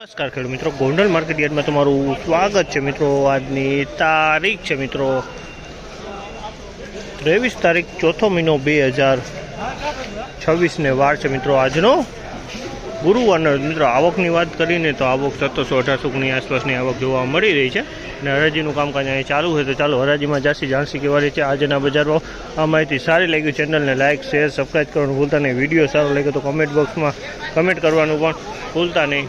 નમસ્કાર ખેડૂત મિત્રો, ગોંડલ માર્કેટ યાર્ડમાં તમારું સ્વાગત છે મિત્રો। આજની તારીખ છે મિત્રો 23 તારીખ 4 મહિનો 2026 ને વાર છે મિત્રો આજનો ગુરુવારનો। મિત્રો આવકની વાત કરીને તો આવક 1700-1800ની આસપાસની આવક જોવા મળી રહી છે અને હરાજીનું કામકાજ અહીં ચાલુ છે। તો ચાલો હરાજીમાં જાણસી કહેવાની છે આજના બજારમાં। આ માહિતી સારી લાગી ચેનલને લાઇક શેર સબસ્ક્રાઈબ કરવાનું ભૂલતા નહીં। વિડીયો સારો લાગે તો કમેન્ટ બોક્સમાં કમેન્ટ કરવાનું પણ ભૂલતા નહીં।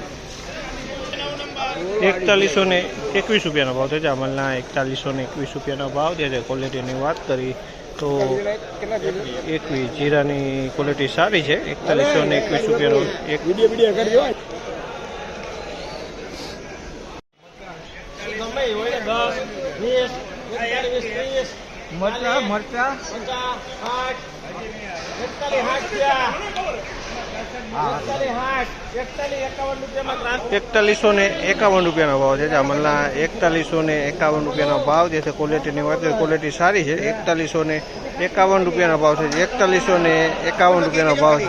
4121 રૂપિયાનો ભાવ થયો છે। અમલના 4121 રૂપિયાનો ભાવ થયો છે। ક્વોલિટીની વાત કરી તો 21 જીરાની ક્વોલિટી સારી છે। 4121 રૂપિયાનો એક વિડીયો કરી દો। મરચા 4151 રૂપિયાનો ભાવ છે। અમલના 4151 રૂપિયાનો ભાવ જે છે। ક્વોલિટીની વાત કરીએ ક્વોલિટી સારી છે। 4151 રૂપિયાનો ભાવ છે। 4151 રૂપિયાનો ભાવ છે।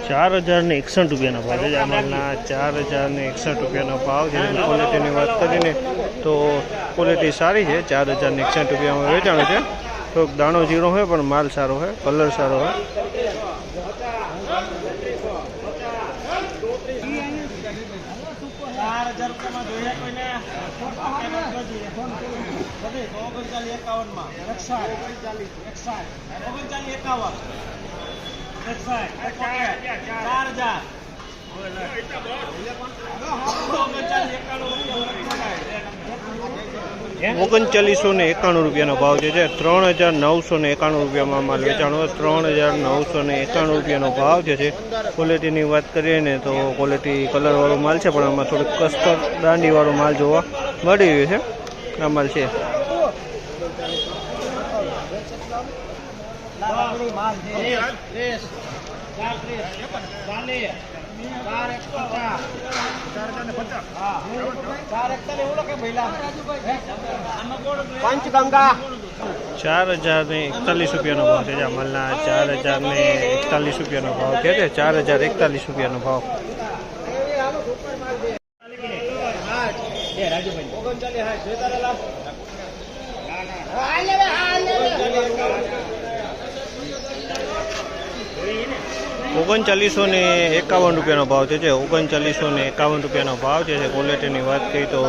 ₹4061 રૂપિયાનો ભાવ છે। અમલના 4061 રૂપિયાનો ભાવ છે। ક્વોલિટીની વાત કરીને તો ક્વોલિટી સારી છે। 4061 રૂપિયામાં વેચાણું છે। થોડોક દાણો ઝીણો હોય પણ માલ સારો હોય, કલર સારો હોય। ₹3991 રૂપિયાનો ભાવ છે। 3991 રૂપિયામાં માલ વેચાણો। 3991 રૂપિયાનો ભાવ છે। ક્વોલિટીની વાત કરીએ ને તો ક્વોલિટી કલરવાળો માલ છે પણ આમાં થોડુંક કસ્તર દાંડીવાળો માલ જોવા મળી રહ્યો છે। આ માલ છે પંચગંગા 4041 રૂપિયાનો ભાવ છે। અમલના 4041 રૂપિયાનો ભાવ છે। 4041 રૂપિયાનો ભાવ। ₹3951 રૂપિયાનો ભાવ છે। 3951 રૂપિયાનો ભાવ છે। ક્વોલિટીની વાત કરીએ તો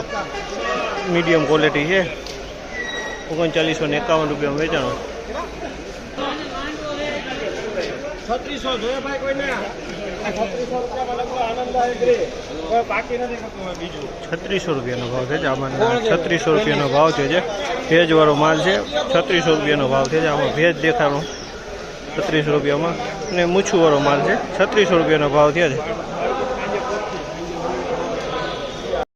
મીડિયમ ક્વોલિટી છે। 3951 રૂપિયામાં વેચાણો। 3600 રૂપિયાનો ભાવ છે। આમાં 3600 રૂપિયાનો ભાવ છે। ભેજવાળો માલ છે। 3600 રૂપિયાનો ભાવ છે। આમાં ભેજ દેખાડો 3600 રૂપિયામાં અને મૂછુવાળો માલ છે। 3600 રૂપિયાનો ભાવ થયા છે।